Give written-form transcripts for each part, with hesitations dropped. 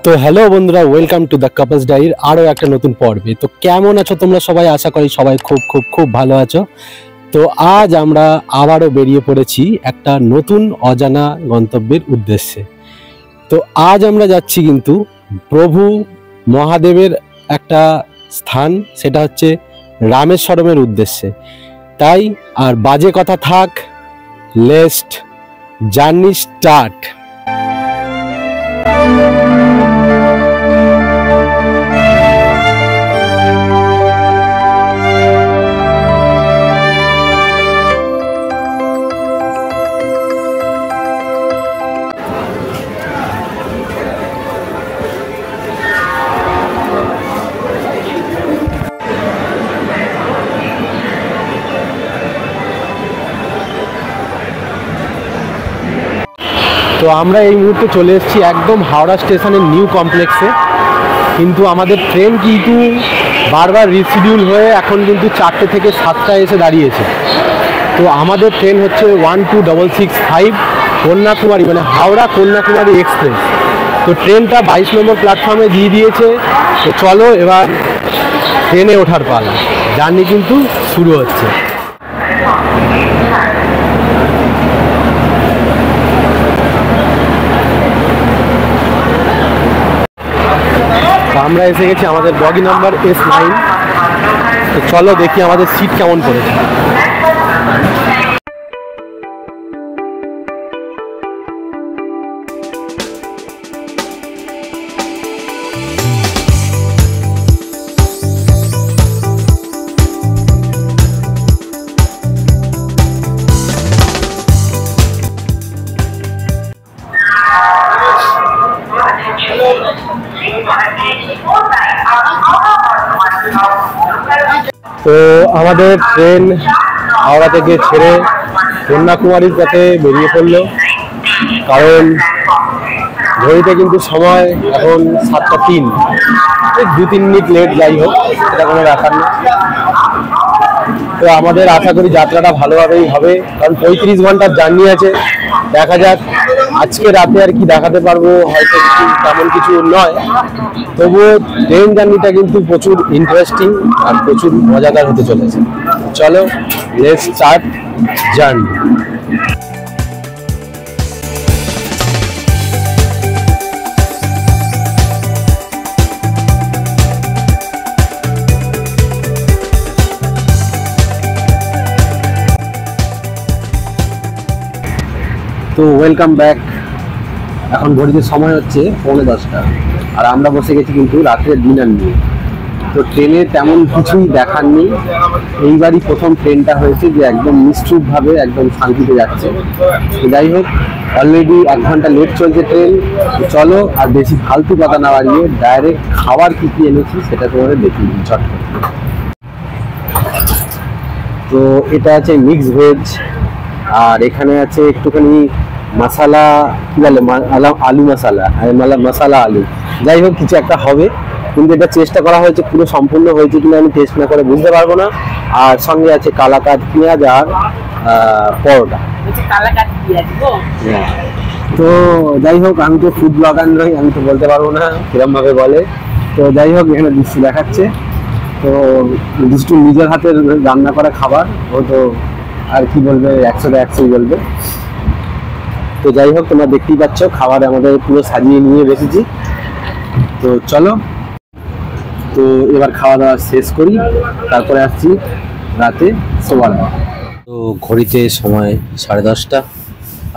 তো হ্যালো বন্ধুরা, welcome to the couples ডায়েরির আরও একটা নতুন পর্বে। তো কেমন আছো তোমরা সবাই? আশা করি সবাই খুব খুব খুব ভালো আছো। তো আজ আমরা আবারও বেরিয়ে পড়েছি একটা নতুন অজানা গন্তব্যের উদ্দেশ্যে। তো আজ আমরা যাচ্ছি কিন্তু প্রভু মহাদেবের একটা স্থান, সেটা হচ্ছে রামেশ্বরমের উদ্দেশ্যে। তাই আর বাজে কথা থাক, লেটস জার্নি স্টার্ট। তো আমরা এই মুহূর্তে চলে এসেছি একদম হাওড়া স্টেশনের নিউ কমপ্লেক্সে। কিন্তু আমাদের ট্রেন কিন্তু বারবার রিশিডিউল হয়ে এখন কিন্তু 4টে থেকে 7টায় এসে দাঁড়িয়েছে। তো আমাদের ট্রেন হচ্ছে 12665 কন্যাকুমারী, মানে হাওড়া কন্যাকুমারী এক্সপ্রেস। তো ট্রেনটা 22 নম্বর প্ল্যাটফর্মে দিয়ে দিয়েছে। তো চলো এবার ট্রেনে ওঠার পালা, জার্নি কিন্তু শুরু হচ্ছে। আমরা এসে গেছি আমাদের বগি নাম্বার S9। তো চলো দেখি আমাদের সিট কেমন পড়েছে। তো আমাদের ট্রেন হাওড়া থেকে ছেড়ে কন্যাকুমারীর পথে বেরিয়ে পড়লো। কারণ ঘড়িতে কিন্তু সময় এখন 7টা 3, 2-3 মিনিট লেট, যাই হোক এটা কোনো ব্যাপার না। তো আমাদের আশা করি যাত্রাটা ভালোভাবেই হবে, কারণ 35 ঘন্টার জার্নি আছে। দেখা যাক আজকে রাতে আর কি দেখাতে পারবো, হয়তো কিছু তেমন কিছু নয়, তবুও ট্রেন জার্নিটা কিন্তু প্রচুর ইন্টারেস্টিং আর প্রচুর মজাদার হতে চলেছে। চলো লেটস স্টার্ট জার্নি। তো ওয়েলকাম ব্যাক। এখন ঘড়িতে সময় হচ্ছে 9:45, আর আমরা বসে গেছি কিন্তু রাত্রের ডিনার নিয়ে। তো ট্রেনে তেমন কিছুই দেখার নেই। এইবারই প্রথম ট্রেনটা হয়েছে যে একদম নিশ্চুপভাবে একদম শান্তিতে যাচ্ছে। যাই হোক, অলরেডি 1 ঘন্টা লেট চলছে ট্রেন। চলো আর বেশি ফালতু কথা না বাড়িয়ে ডাইরেক্ট খাবার কী কী এনেছি সেটা তোমাদের দেখিয়ে দিই ঝট করে। তো এটা আছে মিক্স ভেজ, আর এখানে আছে একটুখানি মশালা, কি বলে আলু মশালা, মশালা আলু, যাই হোক কিছু একটা হবে। কিন্তু এটা চেষ্টা করা হয়েছে, পুরো সম্পূর্ণ হয়েছে কিনা আমি টেস্ট না করে বুঝতে পারবো না। আর সঙ্গে আছে কালাকাঁদ পেঁয়াজ আর পরোটা। তো যাই হোক, আমি তো ফুড ব্লগার নই, আমি তো বলতে পারবো না কিরম ভাবে বলে। তো যাই হোক, এখানে দৃশ্য দেখাচ্ছে। তো দৃষ্টি নিজের হাতের রান্না করা খাবার, ও তো আর কি বলবে, 100টা 100ই বলবে। তো যাই হোক, তোমরা দেখতেই পাচ্ছ খাবার আমাদের পুরো সাজিয়ে নিয়ে বসেছি। তো চলো, তো এবার খাওয়া দাওয়া শেষ করি, তারপরে আসছি রাতে শোবার। তো ঘড়িতে সময় 10:30,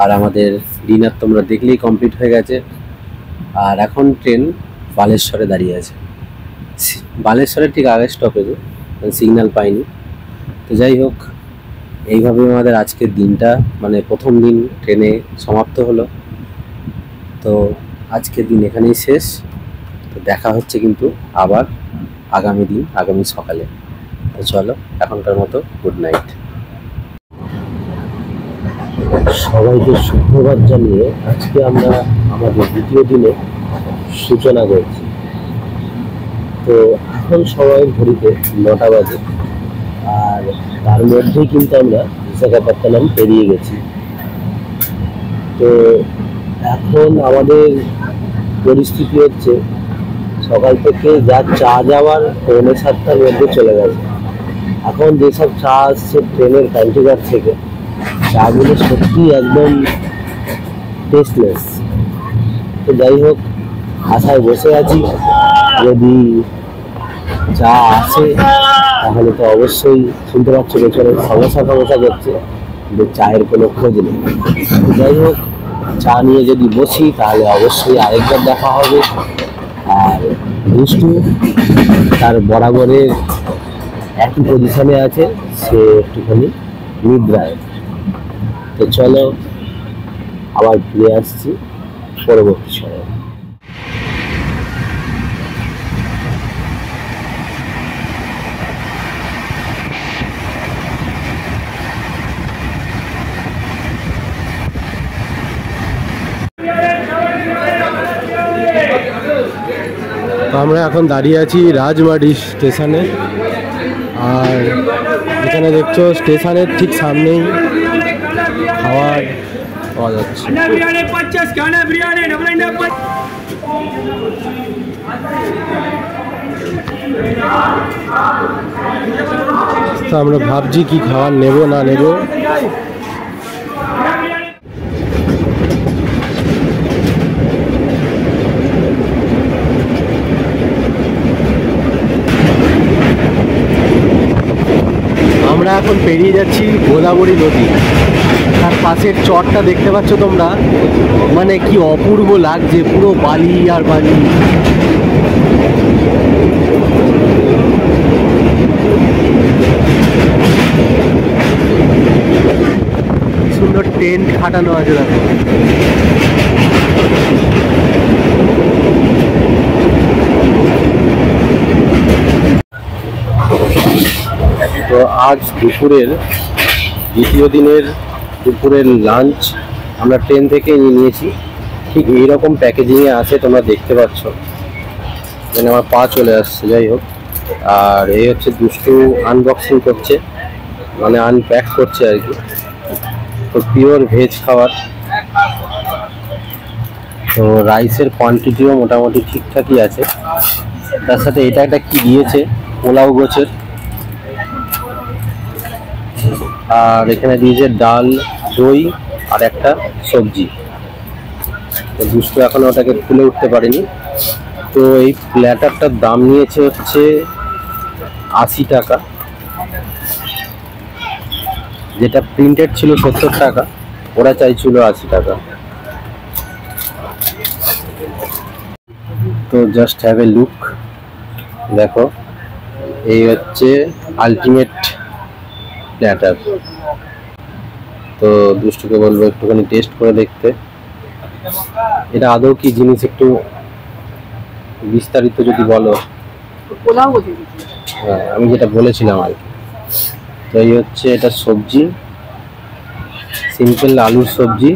আর আমাদের ডিনার তোমরা দেখলেই কমপ্লিট হয়ে গেছে। আর এখন ট্রেন বালেশ্বরে দাঁড়িয়ে আছে, বালেশ্বরের ঠিক আগের স্টপেজে, সিগন্যাল পাইনি। তো যাই হোক, এইভাবে আমাদের আজকের দিনটা, মানে প্রথম দিন ট্রেনে সমাপ্ত হলো। তো আজকের দিন এখানেই শেষ। তো দেখা হচ্ছে কিন্তু আবার আগামী দিন, আগামী সকালে। তো চলো, এখনকার মতো গুড নাইট। সবাইকে সুপ্রভাত জানিয়ে আজকে আমরা আমাদের দ্বিতীয় দিনে সূচনা করছি। তো এখন সবাই ঘড়িতে 9টা বাজে, আর তার মধ্যেই কিন্তু আমরা বিশাখাপত্তনম পেরিয়ে গেছি। তো এখন আমাদের পরিস্থিতি হচ্ছে সকাল থেকে যা চা যাওয়ার 6:45-র মধ্যে চলে গেছে। এখন যেসব চা আসছে ট্রেনের প্যান্টিঘাট থেকে, চাগুলো সত্যি একদম টেস্টলেস। তো যাই হোক, আশায় বসে আছি, যদি চা আসে তাহলে তো অবশ্যই শুনতে পাচ্ছি পেছনে সমস্যা করছে, যে চায়ের কোনো খোঁজ নেই। যাই হোক, চা নিয়ে যদি বসি তাহলে অবশ্যই আরেকবার দেখা হবে। আর দুষ্টু তার বরাবরের একই পজিশনে আছে, সে একটুখানি নিদ্রায়। তো চলো আবার ফিরে আসছি পরবর্তী সময়। আমরা এখন দাঁড়িয়ে আছি রাজবাড়ি স্টেশনে, আর এখানে দেখছো স্টেশনের ঠিক সামনেই খাবার পাওয়া যাচ্ছে। তো আমরা ভাবছি কি খাবার নেব না নেব। আমরা এখন পেরিয়ে যাচ্ছি গোদাবরী নদী, তার পাশের চরটা দেখতে পাচ্ছ তোমরা, মানে কি অপূর্ব লাগছে, পুরো বালি আর বালি। সুন্দর টেন্ট খাটানো আছে দেখো। তো আজ দুপুরের দ্বিতীয় দিনের দুপুরের লাঞ্চ আমরা ট্রেন থেকে নিয়েছি, ঠিক এইরকম প্যাকেজিংয়ে আছে, তোমরা দেখতে পাচ্ছ। মানে আমার পা চলে আসছে। যাই হোক, আর এই হচ্ছে দুষ্টু আনবক্সিং করছে, মানে আনপ্যাক করছে আর কি। তো পিওর ভেজ খাবার। তো রাইসের কোয়ান্টিটিও মোটামুটি ঠিকঠাকই আছে। তার সাথে এটা একটা কি দিয়েছে, পোলাও গোছের। আর এখানে দিয়েছে ডাল, দই আর একটা সবজি। তো দুষ্টু এখনো ওটাকে খুলে উঠতে পারেনি। তো এই প্ল্যাটারটার দাম নিয়েছে হচ্ছে 80 টাকা, যেটা প্রিন্টেড ছিল 70 টাকা, ওরা চাইছিল 80 টাকা। তো জাস্ট হ্যাভ এ লুক, দেখো এই হচ্ছে আলটিমেট প্ল্যাটার। তো দুষ্টুকে বলবো একটুখানি টেস্ট করে দেখতে, এটা আদৌ কি জিনিস, একটু বিস্তারিত যদি বলো। হ্যাঁ, আমি যেটা বলেছিলাম আর কি। তো এই হচ্ছে এটা সবজি, সিম্পল আলুর সবজি,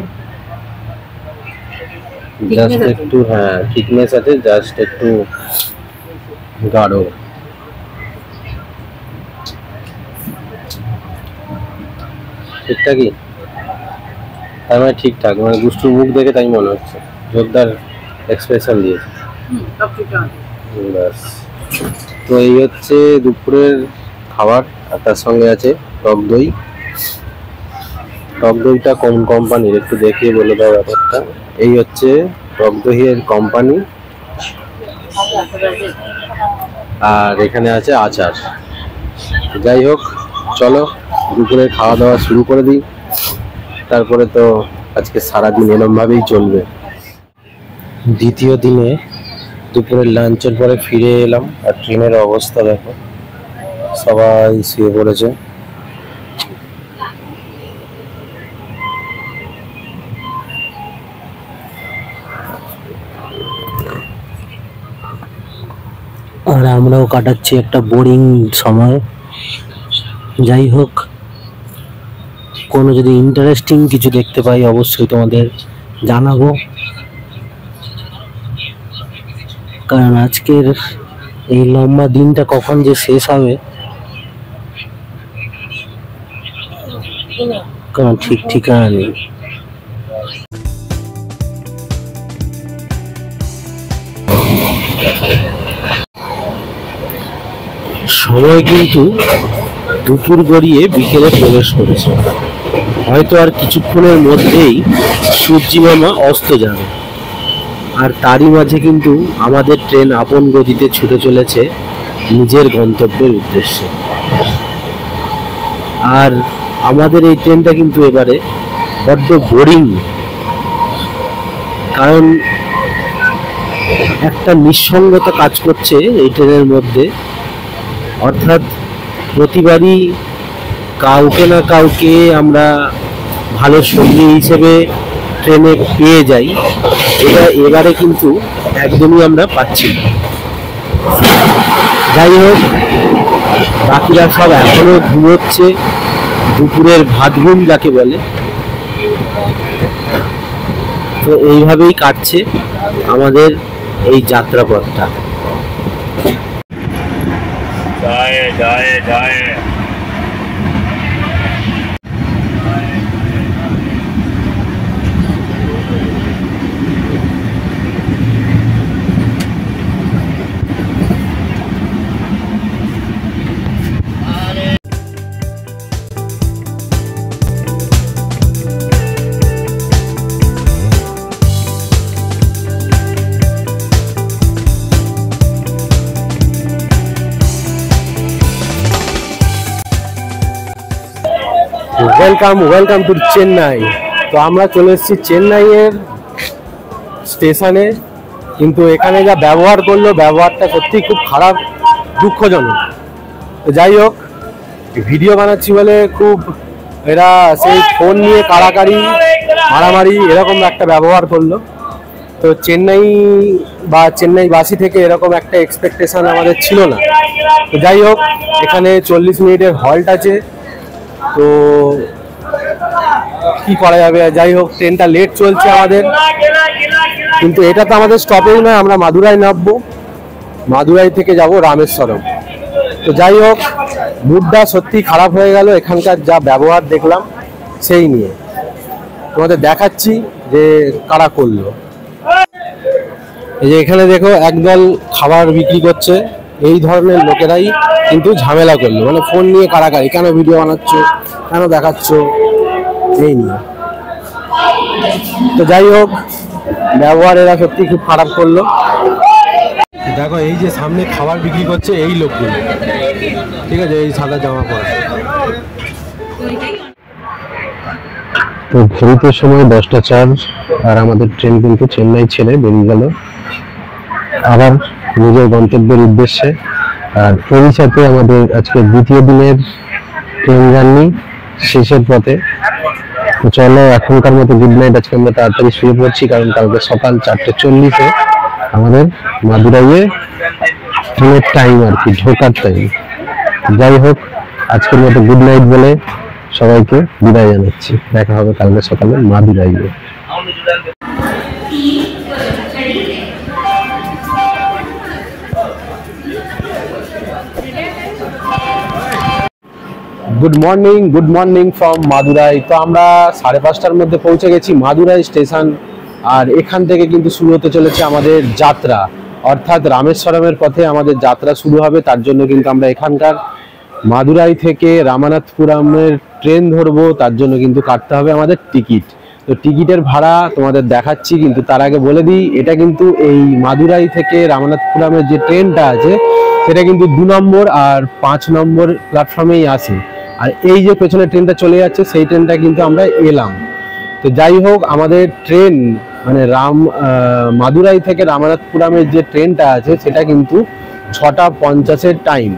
জাস্ট একটু, হ্যাঁ থিকনেস আছে, জাস্ট একটু গাঢ়। ঠিকঠাকই, তার মানে ঠিকঠাক, মানে দুষ্টুর মুখ দেখে তাই মনে হচ্ছে, জোরদার এক্সপ্রেশন দিয়েছে। ব্যাস। তো এই হচ্ছে দুপুরের খাবার, আর তার সঙ্গে আছে টক দই। টক দইটা কোন কোম্পানির একটু দেখিয়ে বলে দাও ব্যাপারটা। এই হচ্ছে টক দইয়ের কোম্পানি, আর এখানে আছে আচার। যাই হোক, চলো দুপুরের খাওয়া দাওয়া শুরু করে দিই, তারপরে তো আজকে সারাদিন এরমভাবেই চলবে। দ্বিতীয় দিনে দুপুরের লাঞ্চের পরে ফিরে এলাম, আর ট্রেনের অবস্থা দেখো, সবাই শুয়ে পড়েছে। আর আমরাও কাটাচ্ছি একটা বোরিং সময়। যাই হোক, কোনো যদি ইন্টারেস্টিং কিছু দেখতে পাই অবশ্যই তোমাদের জানাবো, কারণ আজকের এই লম্বা দিনটা কখন যে শেষ হবে কোনো ঠিক ঠিকানা নেই। সময় কিন্তু দুপুর গড়িয়ে বিকেলে প্রবেশ করেছে। হয়তো আর কিছুক্ষণের মধ্যেই সূর্যি মামা অস্ত যাবে। আর তারই মাঝে কিন্তু আমাদের ট্রেন আপন গতিতে ছুটে চলেছে নিজের গন্তব্যের উদ্দেশ্যে। আর আমাদের এই ট্রেনটা কিন্তু এবারে বড্ড বোরিং, কারণ একটা নিঃসঙ্গতা কাজ করছে এই ট্রেনের মধ্যে। অর্থাৎ প্রতিবারই কাউকে না কাউকে আমরা ভালো সঙ্গী হিসেবে ট্রেনে পেয়ে যাই, এবারে কিন্তু একদমই আমরা পাচ্ছি না। যাই হোক, বাকিরা সব এখনো ঘুমোচ্ছে, দুপুরের ভাত ঘুম যাকে বলে। তো এইভাবেই কাটছে আমাদের এই যাত্রাপথটা। যায় যায় যায় ওয়েলকাম টু চেন্নাই। তো আমরা চলে এসেছি চেন্নাইয়ের স্টেশনে, কিন্তু এখানে যা ব্যবহার করলো, ব্যবহারটা সত্যিই খুব খারাপ, দুঃখজনক। তো যাই হোক, ভিডিও বানাচ্ছি বলে খুব এরা সেই ফোন নিয়ে কাড়াকাড়ি মারামারি এরকম একটা ব্যবহার করলো। তো চেন্নাইবাসী থেকে এরকম একটা এক্সপেকটেশন আমাদের ছিল না। তো যাই হোক, এখানে 40 মিনিটের হল্ট আছে, তো কি করা যাবে। যাই হোক, ট্রেনটা লেট চলছে আমাদের, কিন্তু এটা তো আমাদের স্টপেজ নয়, আমরা মাদুরাই নামবো, মাদুরাই থেকে যাব রামেশ্বরম। তো যাই হোক, মুডটা সত্যি খারাপ হয়ে গেল এখানকার যা ব্যবহার দেখলাম সেই নিয়ে। তোমাদের দেখাচ্ছি যে কারা করলো। এই যে এখানে দেখো, একদল খাবার বিক্রি করছে, এই ধরনের লোকেরাই কিন্তু ঝামেলা করলো, মানে ফোন নিয়ে কাড়াকাড়ি, কেন ভিডিও বানাচ্ছ, কেন দেখাচ্ছ, এই নিয়ে। তো যাই হোক, ব্যবহার এরা সত্যি খুব খারাপ করলো। দেখো, এই যে সামনে খাবার বিক্রি করছে এই লোকগুলো, ঠিক আছে, এই সাদা জামা পরা। তো ঘড়িতে সময় 10টা 4, আর আমাদের ট্রেন কিন্তু চেন্নাই ছেড়ে বেরিয়ে গেল আবার নিজের গন্তব্যের উদ্দেশ্যে। আর এরই সাথে আমাদের আজকে দ্বিতীয় দিনের ট্রেন জার্নি শেষের পথে। তো চলো, এখনকার মতো গুড নাইট। আজকে আমরা তাড়াতাড়ি শুয়ে পড়ছি, কারণ কালকে সকাল 4:40 আমাদের মাদুরাইয়ে ট্রেনের টাইম, আর কি ঢোকার টাইম। যাই হোক, আজকের মতো গুড নাইট বলে সবাইকে বিদায় জানাচ্ছি। দেখা হবে কালকে সকালে মাদুরাইয়ে। Good morning from Madurai. তো আমরা 5:30টার মধ্যে পৌঁছে গেছি মাদুরাই স্টেশন। আর এখান থেকে কিন্তু শুরু হতে চলেছে আমাদের যাত্রা, অর্থাৎ রামেশ্বরমের পথে আমাদের যাত্রা শুরু হবে। তার জন্য কিন্তু আমরা এখানকার মাদুরাই থেকে রামানাথপুরমের ট্রেন ধরবো, তার জন্য কিন্তু কাটতে হবে আমাদের টিকিট। তো টিকিটের ভাড়া তোমাদের দেখাচ্ছি, কিন্তু তার আগে বলে দিই, এটা কিন্তু এই মাদুরাই থেকে রামানাথপুরমের যে ট্রেনটা আছে সেটা কিন্তু 2 নম্বর আর 5 নম্বর প্ল্যাটফর্মেই আসে। আর এই যে পেছনে ট্রেনটা চলে যাচ্ছে সেই ট্রেনটা কিন্তু আমরা এলাম। তো যাই হোক, আমাদের ট্রেন মানে মাদুরাই থেকে রামানাথপুরমের যে ট্রেনটা আছে সেটা কিন্তু 6:50 টাইম।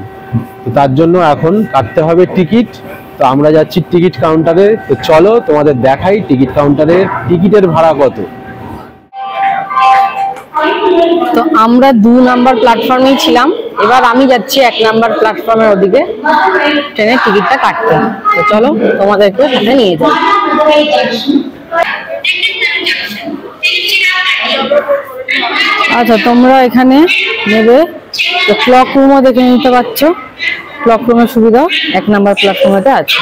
তো তার জন্য এখন কাটতে হবে টিকিট। তো আমরা যাচ্ছি টিকিট কাউন্টারে। তো চলো তোমাদের দেখাই টিকিট কাউন্টারে টিকিটের ভাড়া কত। তো আমরা 2 নাম্বার প্ল্যাটফর্মেই ছিলাম, এবার আমি যাচ্ছি 1 নাম্বার প্ল্যাটফর্মের ওদিকে ট্রেনের টিকিটটা কাটতে। তো চলো তোমাদেরকে সাথে নিয়ে যাই। আচ্ছা, তোমরা এখানে নেবে, তো ক্লক রুমও দেখে নিতে পারছো। ক্লক রুমের সুবিধা 1 নাম্বার প্ল্যাটফর্মেতে আছে।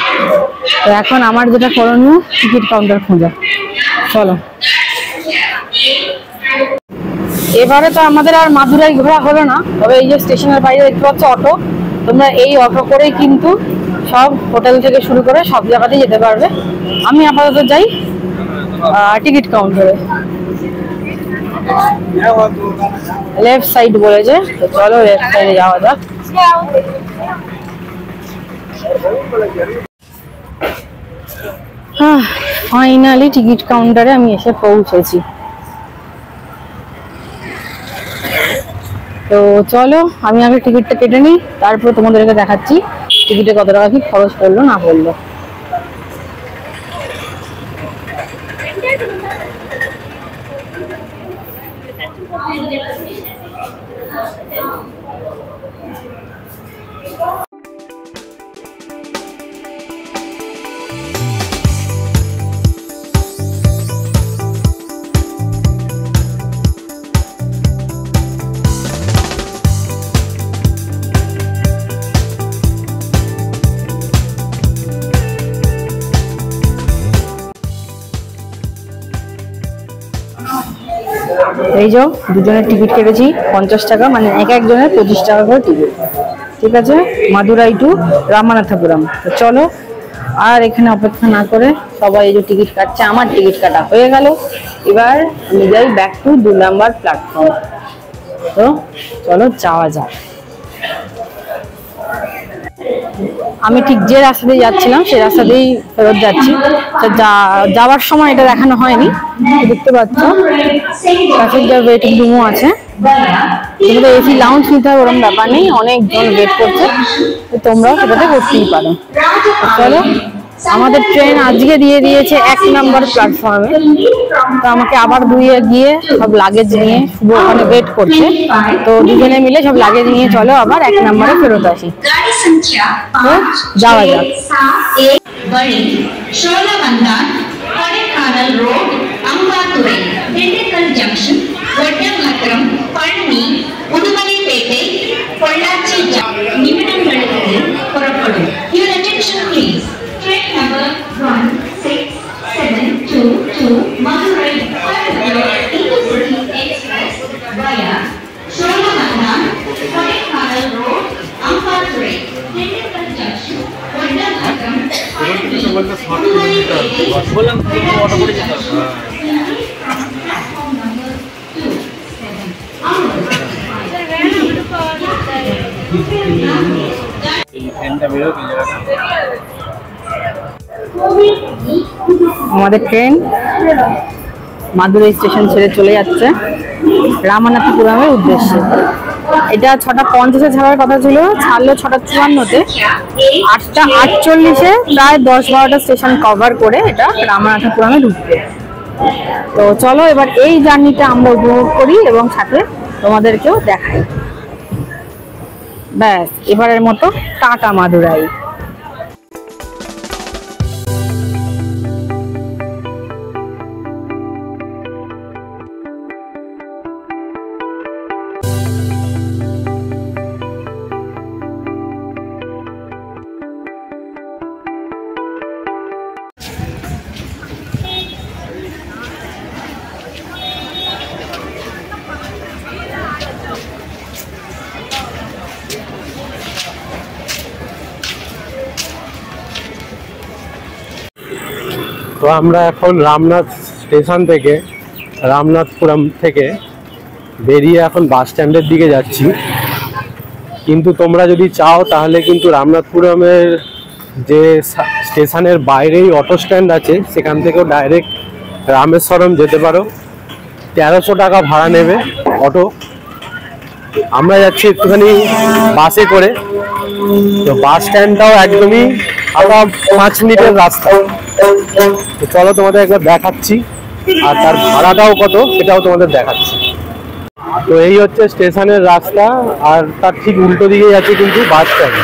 তো এখন আমার যেটা করণীয়, টিকিট কাউন্টার খোঁজা। চলো, এবারে তো আমাদের আর মাদুরাই ঘোরা হলো না, তবে এই যে স্টেশনের বাইরে দেখতে পাচ্ছ অটো, তোমরা এই অটো করেই কিন্তু সব হোটেল থেকে শুরু করে সব জায়গাতেই যেতে পারবে। আমি আপাতত যাই টিকিট কাউন্টারে, লেফট সাইড বলেছে, তো চলো লেফট সাইডে যাওয়া যাক। ফাইনালি টিকিট কাউন্টারে আমি এসে পৌঁছেছি। তো চলো আমি আগে টিকিটটা কেটে নিই, তারপর তোমাদেরকে দেখাচ্ছি টিকিটে কত টাকা কি খরচ পড়লো না পড়লো। এই যে দুজনের টিকিট কেটেছি 50 টাকা, মানে এক একজনের 25 টাকা করে টিকিট। ঠিক আছে, মাদুরাই টু রামানাথপুরম। তো চলো আর এখানে অপেক্ষা না করে সবাই এই যে টিকিট কাটছে, আমার টিকিট কাটা হয়ে গেল। এবার আমি যাই ব্যাক টু 2 নাম্বার প্ল্যাটফর্ম। তো চলো যাওয়া যাক। আমি ঠিক যে রাস্তা দিয়ে যাচ্ছিলাম সেই রাস্তা দিয়েই ফেরত যাচ্ছি। যাওয়ার সময় এটা দেখানো হয়নি, দেখতে পাচ্ছ প্যাসেঞ্জার ওয়েটিং রুমও আছে। তোমরা এসি লাউঞ্জ নিতে হবে ওরকম ব্যাপার নেই, অনেকজন ওয়েট করছে, তোমরাও সেটাতে করতেই পারো। চলো, আমাদের ট্রেন আজকে দিয়ে দিয়েছে 1 নাম্বার প্ল্যাটফর্মে। তো আমাকে আবার গিয়ে সব লাগেজ নিয়ে শুভ ওখানে ওয়েট করছে। তো দুজনে মিলে সব লাগেজ নিয়ে চলো আবার 1 নাম্বারে ফেরত আসি। তো যাওয়া যাক। Train number 1672 Madurai Intercity Express via Sholamandan, Kodaikanal Road, Ampadurai, Dindigul Junction, Kodaikanal, আমাদের ট্রেন মাদুরাই স্টেশন ছেড়ে চলে যাচ্ছে রামানাথপুরমের উদ্দেশ্যে। এটা 6:50-এ ছাড়ার কথা ছিল, ছাড়লো 6:54-তে। 8:48-এ প্রায় 10-12টা স্টেশন কভার করে এটা রামানাথপুরমে ঢুকবে। তো চলো এবার এই জার্নিটা আমরা উপভোগ করি এবং সাথে তোমাদেরকেও দেখাই। ব্যাস, এবারের মতো টাটা মাদুরাই। তো আমরা এখন রামনাথ স্টেশন থেকে রামনাথপুরম থেকে বেরিয়ে এখন বাস স্ট্যান্ডের দিকে যাচ্ছি। কিন্তু তোমরা যদি চাও তাহলে কিন্তু রামনাথপুরমের যে স্টেশনের বাইরেই অটো স্ট্যান্ড আছে, সেখান থেকেও ডাইরেক্ট রামেশ্বরম যেতে পারো। 1300 টাকা ভাড়া নেবে অটো। আমরা যাচ্ছি একটুখানি বাসে করে। তো বাস স্ট্যান্ডটাও একদমই 5 মিনিটের রাস্তা। তো চলো তোমাদের একবার দেখাচ্ছি, আর তার ভাড়াটাও কত সেটাও তোমাদের দেখাচ্ছি। তো এই হচ্ছে স্টেশনের রাস্তা, আর তার ঠিক উল্টো দিকেই আছে কিন্তু বাস স্ট্যান্ড।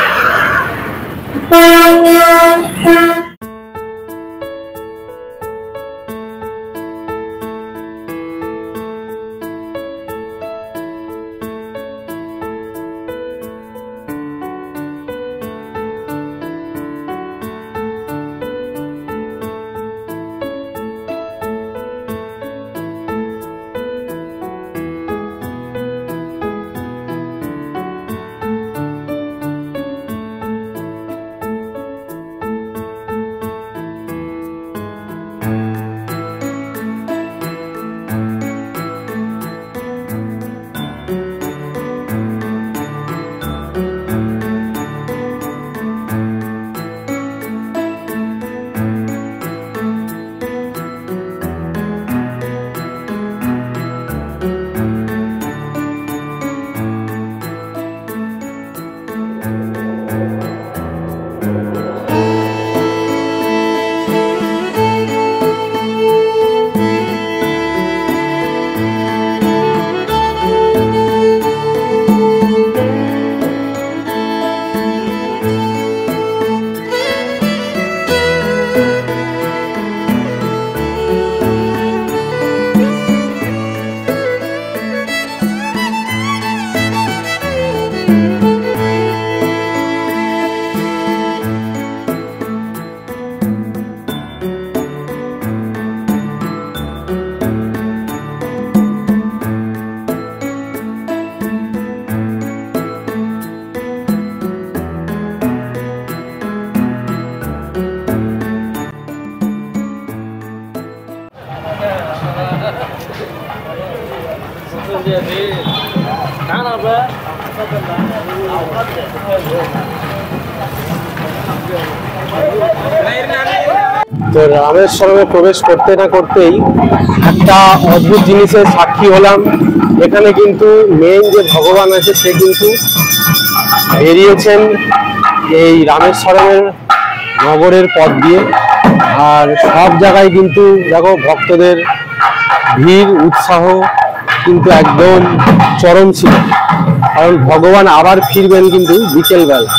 তো রামেশ্বরমে প্রবেশ করতে না করতেই একটা অদ্ভুত জিনিসের সাক্ষী হলাম। এখানে কিন্তু মেইন যে ভগবান আছে সে কিন্তু বেরিয়েছেন এই রামেশ্বরমের নগরের পথ দিয়ে। আর সব জায়গায় কিন্তু দেখো ভক্তদের ভিড় উৎসাহ কিন্তু একদম চরম ছিল, কারণ ভগবান আবার ফিরবেন কিন্তু বিকেলবেলা।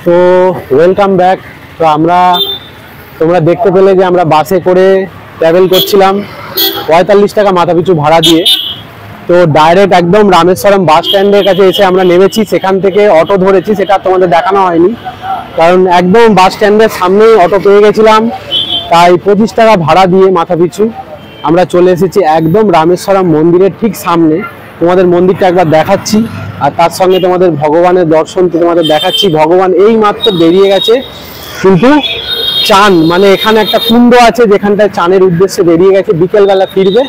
তো ওয়েলকাম ব্যাক। তো তোমরা দেখতে পেলে যে আমরা বাসে করে ট্রাভেল করছিলাম 45 টাকা মাথা পিছু ভাড়া দিয়ে। তো ডাইরেক্ট একদম রামেশ্বরম বাস স্ট্যান্ডের কাছে এসে আমরা নেমেছি, সেখান থেকে অটো ধরেছি, সেটা তোমাদের দেখানো হয়নি কারণ একদম বাস স্ট্যান্ডের সামনেই অটো পেয়ে গেছিলাম। তাই 25 টাকা ভাড়া দিয়ে মাথা পিছু আমরা চলে এসেছি একদম রামেশ্বরম মন্দিরের ঠিক সামনে। তোমাদের মন্দিরটা একবার দেখাচ্ছি আর তার সঙ্গে তোমাদের ভগবানের দর্শন তোমাদের দেখাচ্ছি। ভগবান এই মাত্র বেরিয়ে গেছে, কিন্তু চান মানে এখানে একটা কুণ্ড আছে যেখানটায় চানের উদ্দেশ্যে বেরিয়ে গেছে, বিকেলবেলা ফিরবে।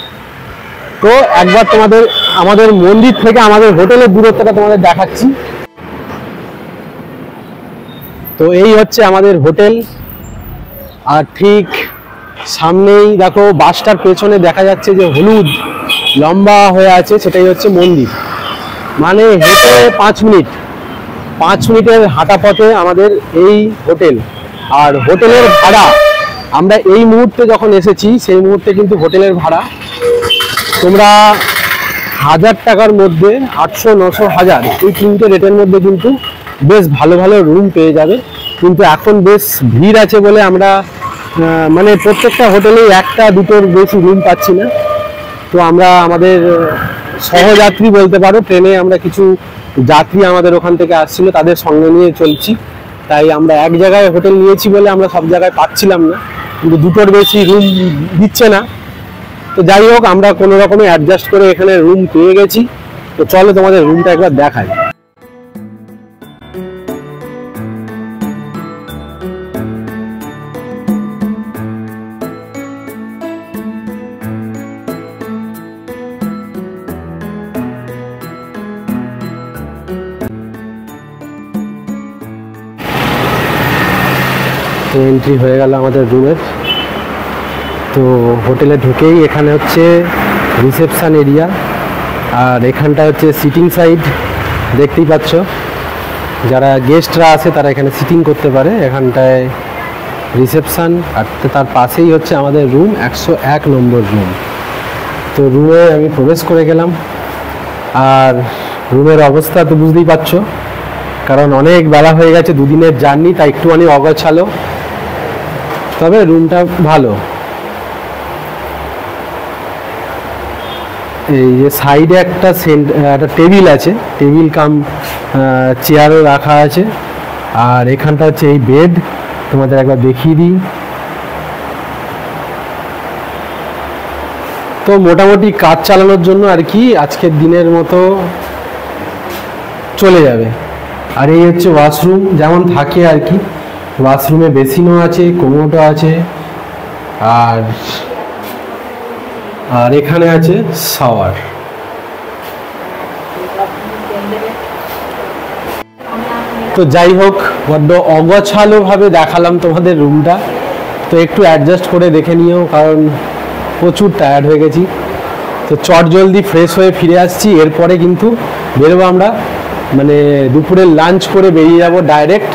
তো একবার তোমাদের আমাদের মন্দির থেকে আমাদের হোটেলের দূরত্বটা তোমাদের দেখাচ্ছি। তো এই হচ্ছে আমাদের হোটেল, আর ঠিক সামনেই দেখো বাসটার পেছনে দেখা যাচ্ছে যে হলুদ লম্বা হয়ে আছে, সেটাই হচ্ছে মন্দির। মানে হেঁটে 5 মিনিটের হাঁটা পথে আমাদের এই হোটেল। আর হোটেলের ভাড়া আমরা এই মুহূর্তে যখন এসেছি সেই মুহূর্তে কিন্তু হোটেলের ভাড়া তোমরা 1000 টাকার মধ্যে 800, 900, 1000 এই তিনটে রেটের মধ্যে কিন্তু বেশ ভালো ভালো রুম পেয়ে যাবে। কিন্তু এখন বেশ ভিড় আছে বলে আমরা মানে প্রত্যেকটা হোটেলেই 1টা 2টোর বেশি রুম পাচ্ছি না। তো আমরা আমাদের সহযাত্রী বলতে পারো, ট্রেনে আমরা কিছু যাত্রী আমাদের ওখান থেকে আসছিল তাদের সঙ্গে নিয়ে চলছি, তাই আমরা এক জায়গায় হোটেল নিয়েছি বলে আমরা সব জায়গায় পাচ্ছিলাম না, কিন্তু 2টোর বেশি রুম দিচ্ছে না। তো যাই হোক আমরা কোনো রকমে অ্যাডজাস্ট করে এখানে রুম পেয়ে গেছি। তো চলো তোমাদের রুমটা একবার দেখাই। এন্ট্রি হয়ে গেল আমাদের রুমের। তো হোটেলে ঢুকেই এখানে হচ্ছে রিসেপশন এরিয়া, আর এখানটা হচ্ছে সিটিং সাইড। দেখতেই পাচ্ছ যারা গেস্টরা আসে তারা এখানে সিটিং করতে পারে। এখানটায় রিসেপশন, আর তার পাশেই হচ্ছে আমাদের রুম, 101 নম্বর রুম। তো রুমে আমি প্রবেশ করে গেলাম, আর রুমের অবস্থা তো বুঝতেই পারছো, কারণ অনেক বেলা হয়ে গেছে, 2 দিনের জার্নি, তাই একটুখানি অগোছালো, তবে রুমটা ভালো। এই যে সাইডে একটা টেবিল আছে, টেবিল কাম চেয়ারও রাখা আছে। আর এখানটা হচ্ছে এই বেড, তোমাদের একবার দেখিয়ে দিই। তো মোটামুটি কাজ চালানোর জন্য আর কি আজকের দিনের মতো চলে যাবে। আর এই হচ্ছে ওয়াশরুম যেমন থাকে আর কি, ওয়াশরুমে বেসিনও আছে, কোমোডও আছে, আর এখানে আছে শাওয়ার। তো যাই হোক বড্ড অগোছালোভাবে দেখালাম তোমাদের রুমটা, তো একটু অ্যাডজাস্ট করে দেখে নিও, কারণ প্রচুর টায়ার্ড হয়ে গেছি। তো চট জলদি ফ্রেশ হয়ে ফিরে আসছি, এরপরে কিন্তু বেরোবো আমরা, মানে দুপুরের লাঞ্চ করে বেরিয়ে যাব ডাইরেক্ট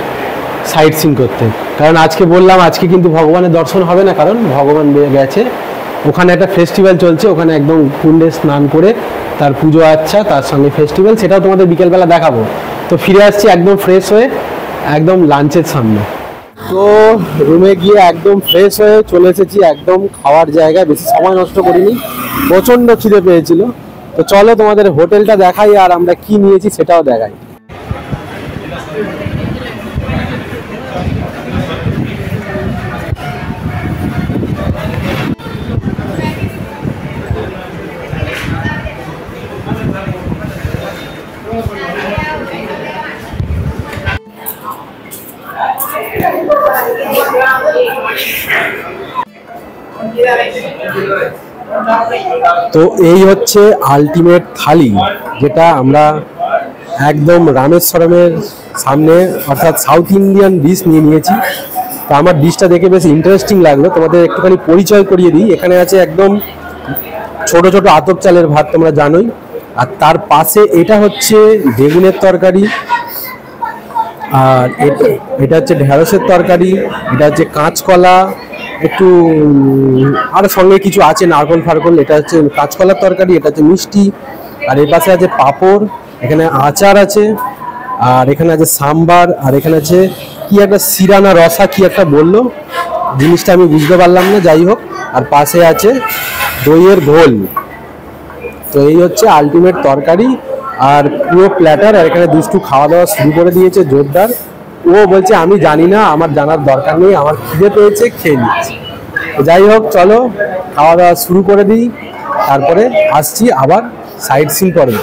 সাইট সিন করতে। কারণ আজকে বললাম আজকে কিন্তু ভগবানের দর্শন হবে না, কারণ ভগবান গেছে ওখানে একটা ফেস্টিভ্যাল চলছে, ওখানে একদম কুণ্ডে স্নান করে তার পুজো আচ্ছা, তার সঙ্গে ফেস্টিভ্যাল, সেটাও তোমাদের বিকেলবেলা দেখাবো। তো ফিরে আসছি একদম ফ্রেশ হয়ে, একদম লাঞ্চের সামনে। তো রুমে গিয়ে একদম ফ্রেশ হয়ে চলে এসেছি একদম খাওয়ার জায়গায়, বেশি সময় নষ্ট করিনি, প্রচণ্ড খিদে পেয়েছিল। তো চলো তোমাদের হোটেলটা দেখাই, আর আমরা কি নিয়েছি সেটাও দেখাই। তো এই হচ্ছে আলটিমেট থালি, যেটা আমরা একদম রামেশ্বরমের সামনে অর্থাৎ সাউথ ইন্ডিয়ান ডিশ নিয়ে নিয়েছি। তো আমার ডিশটা দেখে বেশ ইন্টারেস্টিং লাগলো, তোমাদের একটুখানি পরিচয় করিয়ে দিই। এখানে আছে একদম ছোট ছোট আতপ চালের ভাত, তোমরা জানোই। আর তার পাশে এটা হচ্ছে বেগুনের তরকারি, আর এটা হচ্ছে ঢেঁড়সের তরকারি, এটা হচ্ছে কাঁচকলা, একটু আর সঙ্গে কিছু আছে নারকল ফারকল। এটা হচ্ছে কাঁচকলার তরকারি, এটা হচ্ছে মিষ্টি, আর এর পাশে আছে পাঁপড়, এখানে আচার আছে, আর এখানে আছে সাম্বার, আর এখানে আছে কি একটা সিরানা রসা কি একটা বললো, জিনিসটা আমি বুঝতে পারলাম না, যাই হোক। আর পাশে আছে দইয়ের ঘোল। তো এই হচ্ছে আলটিমেট তরকারি আর পুরো প্ল্যাটার। আর এখানে দুষ্টু খাওয়া দাওয়া শুরু করে দিয়েছে জোরদার। ও বলছে আমি জানি না, আমার জানার দরকার নেই, আমার খিদে পেয়েছে, খেয়ে নিচ্ছি। যাই হোক, চলো খাওয়া দাওয়া শুরু করে দিই, তারপরে আসছি আবার সাইট সিন পর্বে।